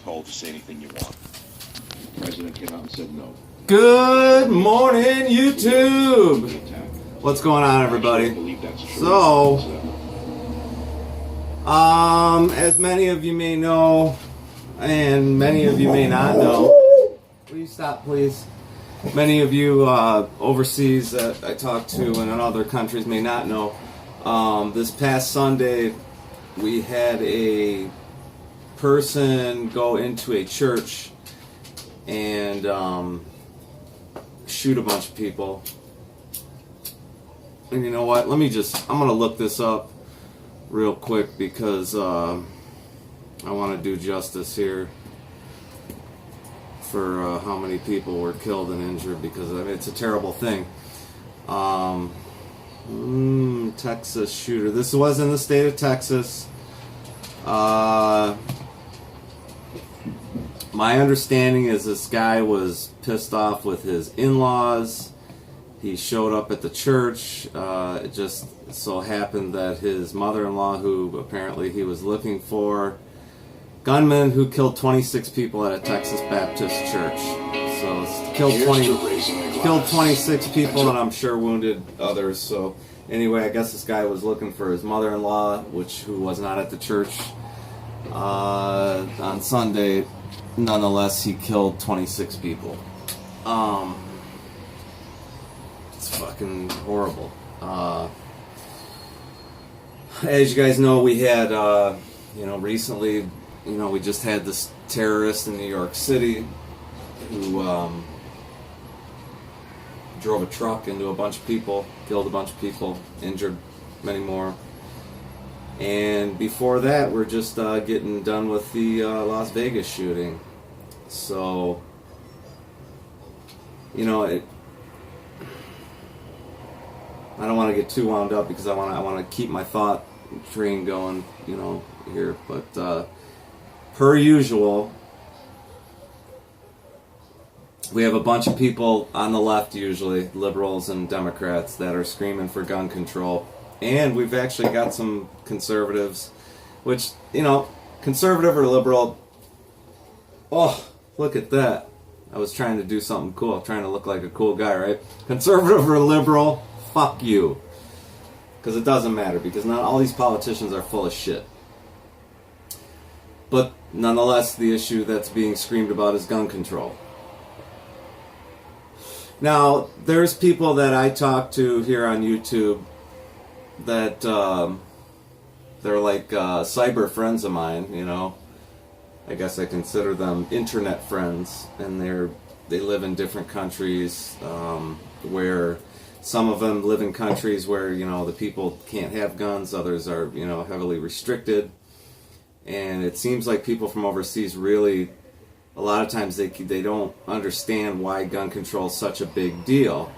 told to say anything you want. The president came out and said no. Good morning, YouTube. What's going on, everybody? So, as many of you may know, and many of you may not know, will you stop, please? Many of you overseas that I talk to and in other countries may not know. This past Sunday, we had a person go into a church and shoot a bunch of people. And you know what? I'm going to look this up real quick because I want to do justice here for how many people were killed and injured, because I mean, it's a terrible thing. Texas shooter. This was in the state of Texas. My understanding is this guy was pissed off with his in-laws. He showed up at the church. It just so happened that his mother-in-law, who apparently he was looking for, gunman who killed 26 people at a Texas Baptist church. So killed 26 people, and I'm sure wounded others. So anyway, I guess this guy was looking for his mother-in-law, who was not at the church on Sunday. Nonetheless, he killed 26 people. It's fucking horrible. As you guys know, we had, recently, we just had this terrorist in New York City who drove a truck into a bunch of people, killed a bunch of people, injured many more. And before that, we're just getting done with the Las Vegas shooting. So, I don't want to get too wound up because I want to keep my thought train going, here. But per usual, we have a bunch of people on the left, usually liberals and Democrats, that are screaming for gun control. And we've actually got some conservatives, which, conservative or liberal, oh, look at that. I was trying to do something cool, trying to look like a cool guy, right? Conservative or liberal, fuck you. Because it doesn't matter, because not all these politicians are full of shit. But nonetheless, the issue that's being screamed about is gun control. Now, there's people that I talk to here on YouTube that they're like cyber friends of mine, I guess I consider them internet friends, and they live in different countries, where some of them live in countries where the people can't have guns, others are heavily restricted, and it seems like people from overseas really, a lot of times they don't understand why gun control is such a big deal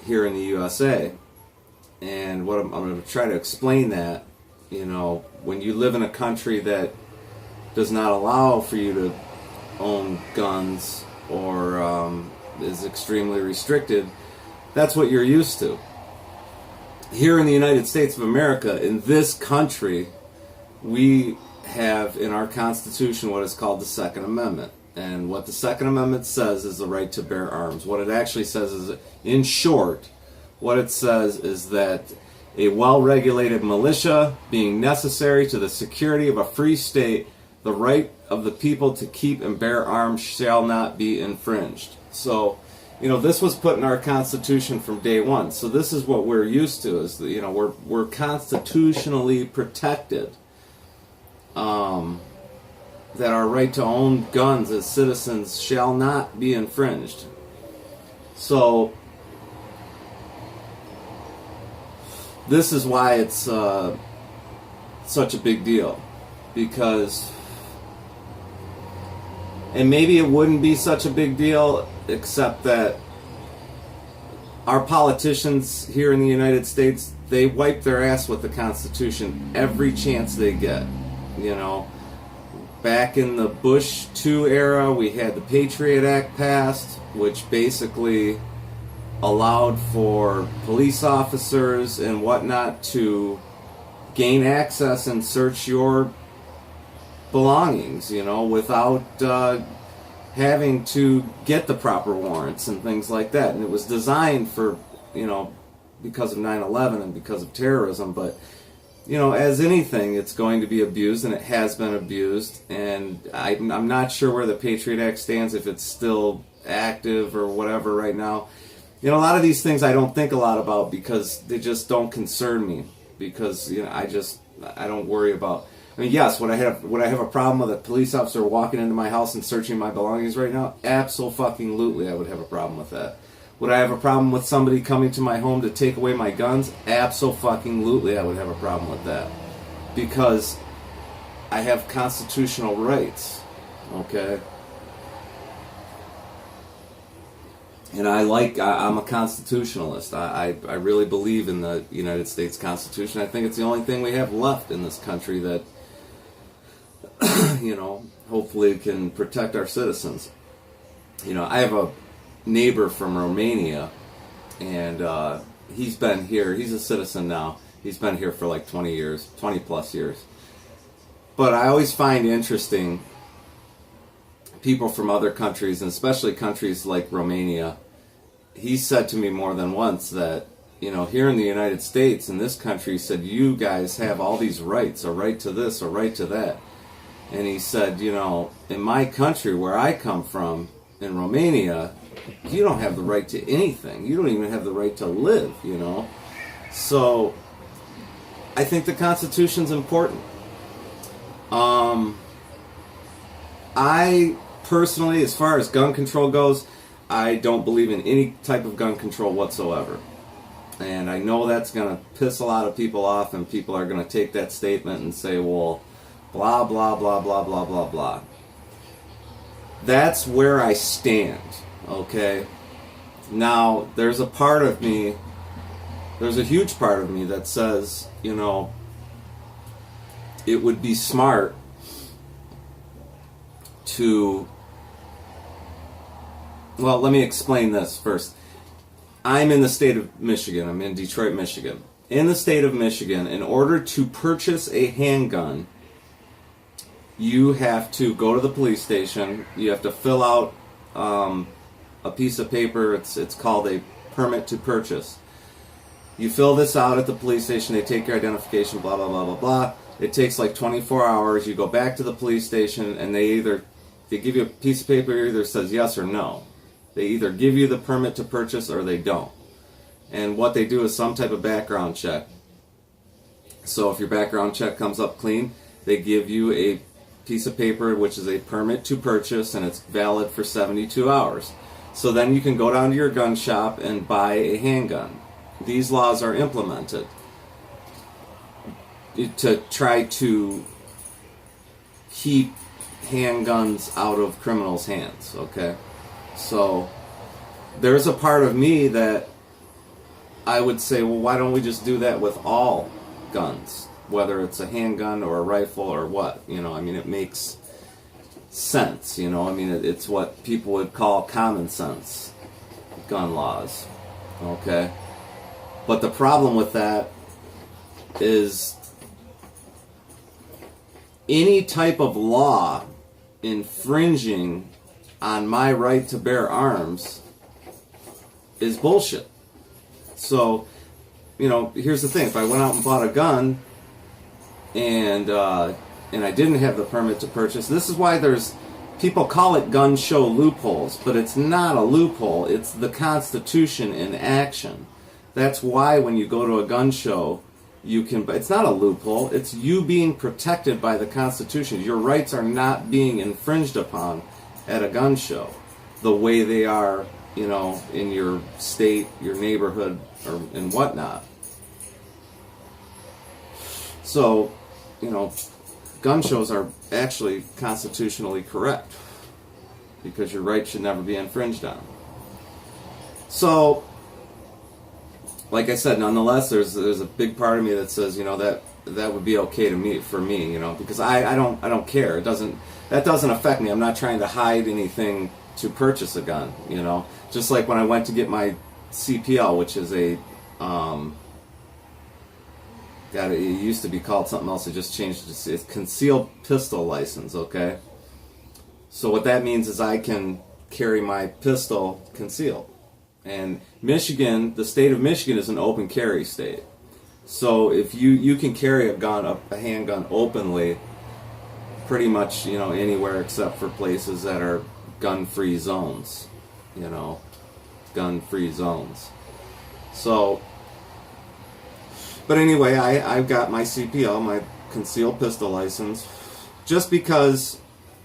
here in the USA. And what I'm going to try to explain that, when you live in a country that does not allow for you to own guns or is extremely restricted, that's what you're used to. Here in the United States of America, in this country, we have in our Constitution what is called the Second Amendment. And what the Second Amendment says is the right to bear arms. What it actually says is, in short, what it says is that a well-regulated militia being necessary to the security of a free state, the right of the people to keep and bear arms shall not be infringed. So, this was put in our Constitution from day one. So this is what we're used to, is that, we're constitutionally protected. That our right to own guns as citizens shall not be infringed. So this is why it's such a big deal, because, and maybe it wouldn't be such a big deal except that our politicians here in the United States, they wipe their ass with the Constitution every chance they get. Back in the Bush 2 era, we had the Patriot Act passed, which basically allowed for police officers and whatnot to gain access and search your belongings, you know, without having to get the proper warrants and things like that. And it was designed for, you know, because of 9/11 and because of terrorism. But, you know, as anything, it's going to be abused, and it has been abused. And I'm not sure where the Patriot Act stands, if it's still active or whatever right now. You know, a lot of these things I don't think a lot about because they just don't concern me. Because, you know, I don't worry about. I mean, yes, would I have a problem with a police officer walking into my house and searching my belongings right now? Absolutely, I would have a problem with that. Would I have a problem with somebody coming to my home to take away my guns? Absolutely, I would have a problem with that. Because I have constitutional rights, okay? And I'm a constitutionalist. I really believe in the United States Constitution. I think it's the only thing we have left in this country that, you know, hopefully can protect our citizens. You know, I have a neighbor from Romania, and he's been here. He's a citizen now. He's been here for like 20 plus years. But I always find interesting people from other countries, and especially countries like Romania. He said to me more than once that, you know, here in the United States, in this country, he said, you guys have all these rights, a right to this, a right to that. And he said, you know, in my country where I come from, in Romania, you don't have the right to anything. You don't even have the right to live, you know. So I think the Constitution's important. I personally, as far as gun control goes, I don't believe in any type of gun control whatsoever. And I know that's going to piss a lot of people off, and people are going to take that statement and say, well, blah, blah, blah, blah, blah, blah, blah. That's where I stand, okay? Now, there's a part of me, there's a huge part of me that says, you know, it would be smart to, well, let me explain this first. I'm in the state of Michigan. I'm in Detroit, Michigan. In the state of Michigan, in order to purchase a handgun, you have to go to the police station. You have to fill out a piece of paper. It's called a permit to purchase. You fill this out at the police station. They take your identification, blah, blah, blah, blah, blah. It takes like 24 hours. You go back to the police station, and they give you a piece of paper that either says yes or no. They either give you the permit to purchase or they don't. And what they do is some type of background check. So if your background check comes up clean, they give you a piece of paper which is a permit to purchase, and it's valid for 72 hours. So then you can go down to your gun shop and buy a handgun. These laws are implemented to try to keep handguns out of criminals' hands, okay? So there's a part of me that I would say, well, why don't we just do that with all guns, whether it's a handgun or a rifle or what? You know, I mean, it makes sense, you know? I mean, it's what people would call common sense gun laws, okay? But the problem with that is any type of law infringing on my right to bear arms is bullshit. So, you know, here's the thing. If I went out and bought a gun and I didn't have the permit to purchase, this is why people call it gun show loopholes, but it's not a loophole. It's the Constitution in action. That's why when you go to a gun show, it's not a loophole. It's you being protected by the Constitution. Your rights are not being infringed upon at a gun show the way they are, you know, in your state, your neighborhood, or and whatnot. So, you know, gun shows are actually constitutionally correct because your rights should never be infringed on. So, like I said, nonetheless, there's a big part of me that says, you know, that would be okay for me, you know, because I don't care. That doesn't affect me. I'm not trying to hide anything to purchase a gun, you know. Just like when I went to get my CPL, which is a It used to be called something else. It just changed. It's concealed pistol license. Okay. So what that means is I can carry my pistol concealed. And Michigan, the state of Michigan, is an open carry state. So if you can carry a handgun openly, pretty much, anywhere except for places that are gun-free zones, gun-free zones. So, but anyway, I've got my CPL, my concealed pistol license, just because,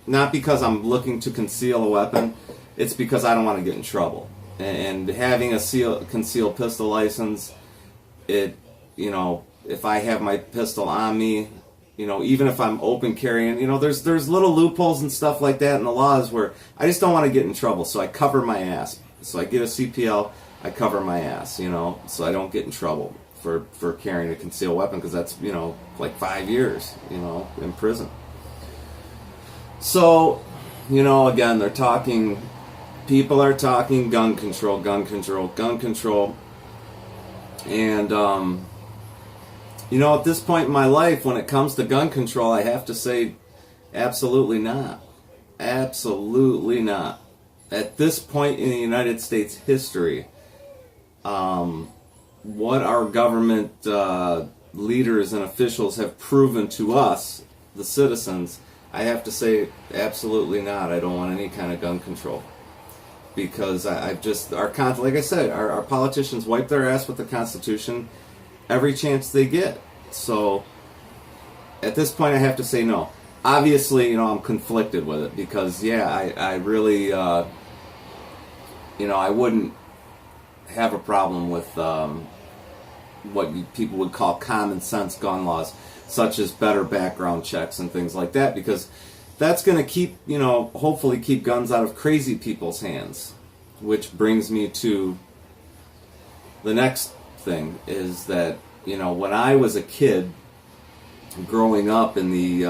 not because I'm looking to conceal a weapon, it's because I don't want to get in trouble. And having a concealed pistol license, if I have my pistol on me, even if I'm open carrying, there's little loopholes and stuff like that in the laws where I just don't want to get in trouble, so I cover my ass. So I get a CPL, I cover my ass, so I don't get in trouble for carrying a concealed weapon, because that's, like 5 years, in prison. So, again, people are talking gun control, and, at this point in my life, when it comes to gun control, I have to say, absolutely not. Absolutely not. At this point in the United States history, what our government leaders and officials have proven to us, the citizens, I have to say, absolutely not. I don't want any kind of gun control. Because like I said, our politicians wipe their ass with the Constitution every chance they get. So at this point I have to say no. Obviously, I'm conflicted with it, because I really I wouldn't have a problem with what people would call common sense gun laws, such as better background checks and things like that, because that's going to keep, hopefully keep guns out of crazy people's hands. Which brings me to the next thing, is that, when I was a kid, growing up in the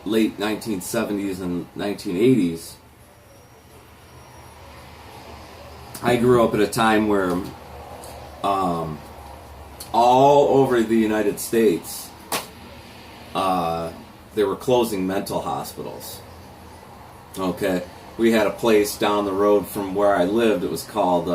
late 1970s and 1980s, I grew up at a time where all over the United States, they were closing mental hospitals. Okay, we had a place down the road from where I lived. It was called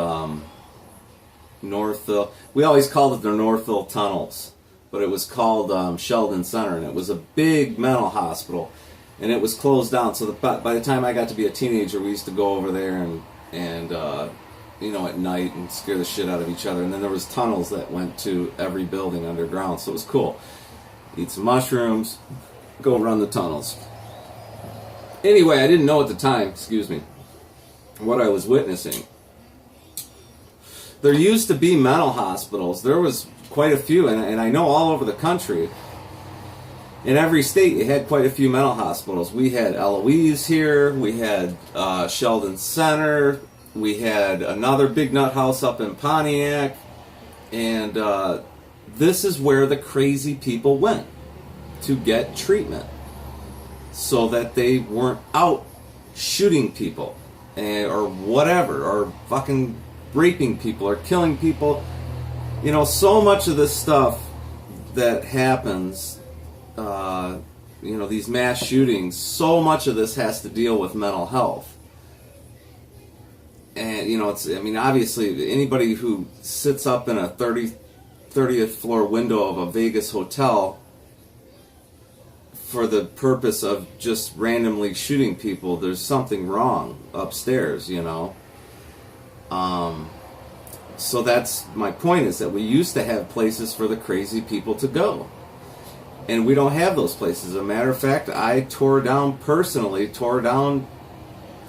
Northville. We always called it the Northville Tunnels, but it was called Sheldon Center, and it was a big mental hospital, and it was closed down. So by the time I got to be a teenager, we used to go over there and at night and scare the shit out of each other. And then there was tunnels that went to every building underground, so it was cool. Eat some mushrooms, go run the tunnels. Anyway, I didn't know at the time, what I was witnessing. There used to be mental hospitals. There was quite a few, and I know all over the country. In every state, you had quite a few mental hospitals. We had Eloise here, we had Sheldon Center, we had another big nut house up in Pontiac, and this is where the crazy people went to get treatment, so that they weren't out shooting people or whatever, or fucking raping people or killing people. So much of this stuff that happens, these mass shootings, so much of this has to deal with mental health. And, obviously, anybody who sits up in a 30th floor window of a Vegas hotel for the purpose of just randomly shooting people, there's something wrong upstairs, So that's my point, is that we used to have places for the crazy people to go. And we don't have those places. As a matter of fact, I personally tore down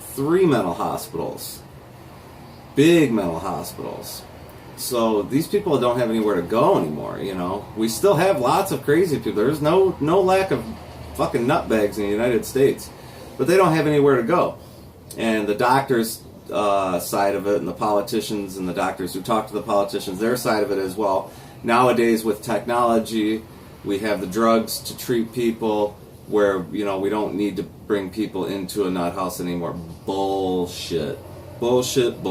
3 mental hospitals. Big mental hospitals. So these people don't have anywhere to go anymore, We still have lots of crazy people. There's no lack of fucking nutbags in the United States. But they don't have anywhere to go. And the doctors' side of it, and the politicians and the doctors who talk to the politicians, their side of it as well. Nowadays, with technology, we have the drugs to treat people, where, we don't need to bring people into a nut house anymore. Bullshit. Bullshit.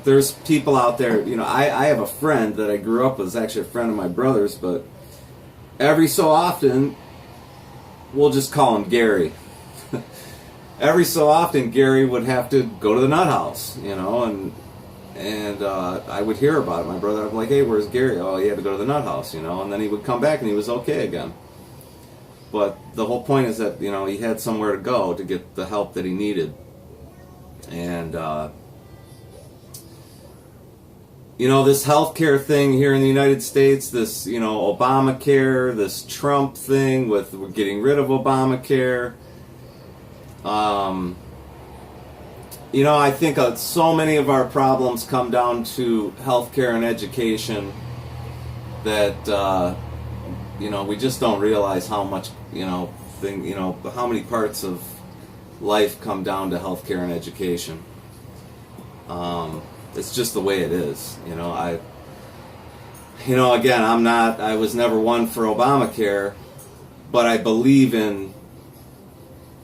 there's people out there, I have a friend that I grew up with, is actually a friend of my brother's, but every so often, we'll just call him Gary. Every so often, Gary would have to go to the nut house, and I would hear about it. My brother would be like, hey, where's Gary? Oh, he had to go to the nut house, and then he would come back and he was okay again. But the whole point is that, he had somewhere to go to get the help that he needed. And, this healthcare thing here in the United States, this, Obamacare, this Trump thing with we're getting rid of Obamacare. I think so many of our problems come down to healthcare and education that, we just don't realize how much, how many parts of life come down to healthcare and education. It's just the way it is. Again, I was never one for Obamacare, but I believe in,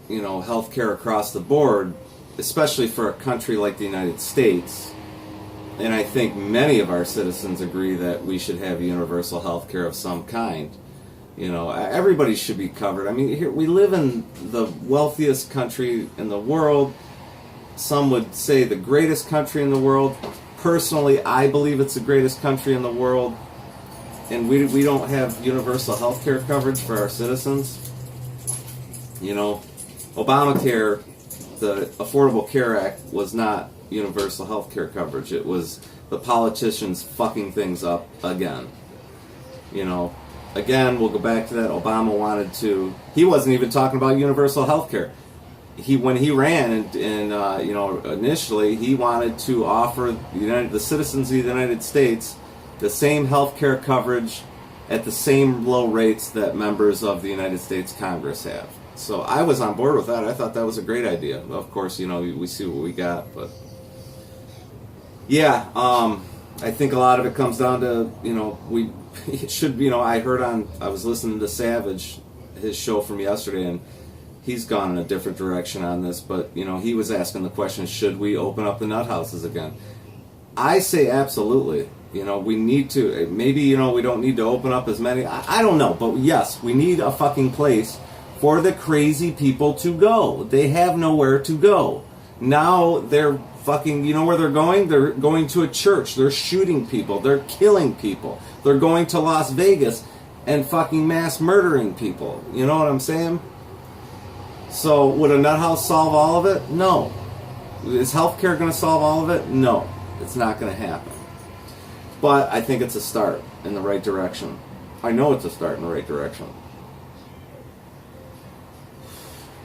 healthcare across the board, especially for a country like the United States. And I think many of our citizens agree that we should have universal health care of some kind. Everybody should be covered. I mean, here we live in the wealthiest country in the world. Some would say the greatest country in the world. Personally, I believe it's the greatest country in the world. And we don't have universal health care coverage for our citizens. Obamacare, the Affordable Care Act, was not universal health care coverage. It was the politicians fucking things up again. Again, we'll go back to that. Obama wanted to. He wasn't even talking about universal health care. When he ran, and initially, he wanted to offer the citizens of the United States the same health care coverage at the same low rates that members of the United States Congress have. So I was on board with that. I thought that was a great idea. Of course, we see what we got, but yeah, I think a lot of it comes down to it should. I was listening to Savage, his show from yesterday, and he's gone in a different direction on this. But he was asking the question: should we open up the nut houses again? I say absolutely. We need to. Maybe we don't need to open up as many. I don't know, but yes, we need a fucking place for the crazy people to go. They have nowhere to go. Now they're fucking, where they're going? They're going to a church. They're shooting people. They're killing people. They're going to Las Vegas and fucking mass murdering people. You know what I'm saying? So would a nut house solve all of it? No. Is healthcare going to solve all of it? No. It's not going to happen. But I think it's a start in the right direction. I know it's a start in the right direction.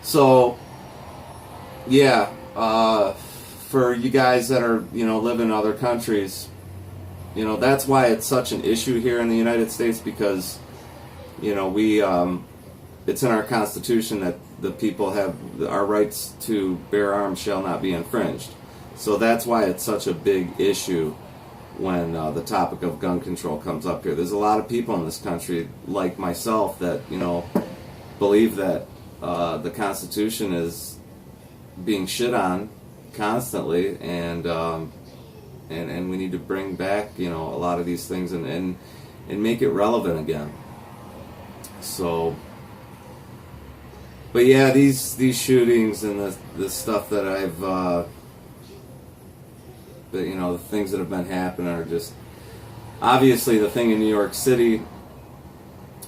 So, yeah, for you guys that are, live in other countries, that's why it's such an issue here in the United States, because, we, it's in our Constitution that the people have, our rights to bear arms shall not be infringed. So that's why it's such a big issue when the topic of gun control comes up here. There's a lot of people in this country, like myself, that, believe that the Constitution is being shit on constantly, and we need to bring back a lot of these things and make it relevant again. So, but yeah, these shootings and the stuff that I've the things that have been happening are just, obviously the thing in New York City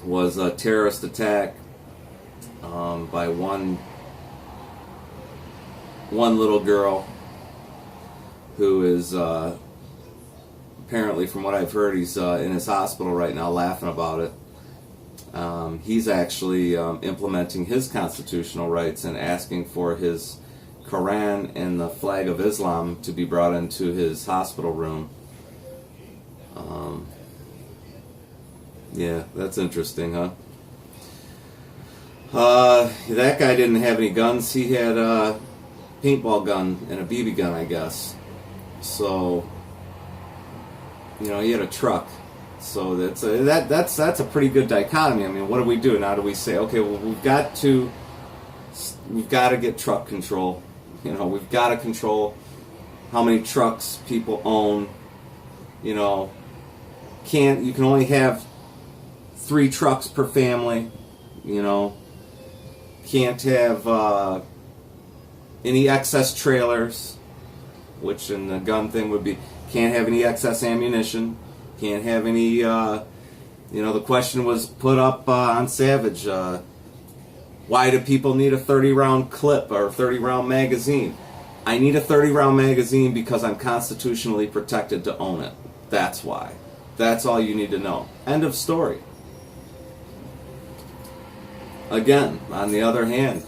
was a terrorist attack by one little girl who is apparently, from what I've heard, he's in his hospital right now laughing about it. He's actually implementing his constitutional rights and asking for his Quran and the flag of Islam to be brought into his hospital room. Yeah, that's interesting, huh? That guy didn't have any guns. He had a paintball gun and a BB gun, I guess. So, he had a truck. So that's a pretty good dichotomy. I mean, what do we do now? Do we say, okay, well, we've got to get truck control. We've got to control how many trucks people own. You know, you can only have 3 trucks per family. You know, can't have any excess trailers, which in the gun thing would be, can't have any excess ammunition, can't have any, the question was put up on Savage, why do people need a 30-round clip or a 30-round magazine? I need a 30-round magazine because I'm constitutionally protected to own it. That's why. That's all you need to know. End of story. Again, on the other hand,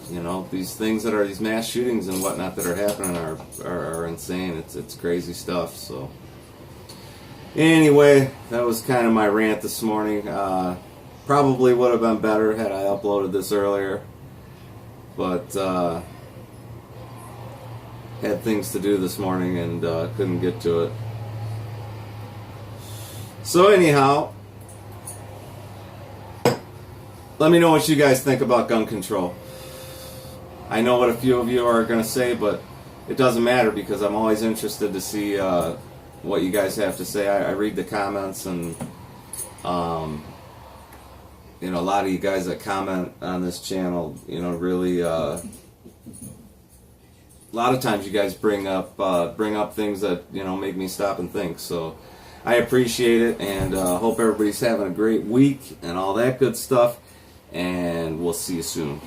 these things that are these mass shootings and whatnot that are happening are insane. It's crazy stuff. So anyway, that was kind of my rant this morning. Probably would have been better had I uploaded this earlier, but had things to do this morning and couldn't get to it. So anyhow, let me know what you guys think about gun control. I know what a few of you are going to say, but it doesn't matter because I'm always interested to see what you guys have to say. I read the comments, and a lot of you guys that comment on this channel, really a lot of times you guys bring up things that make me stop and think. So I appreciate it, and hope everybody's having a great week and all that good stuff. And we'll see you soon.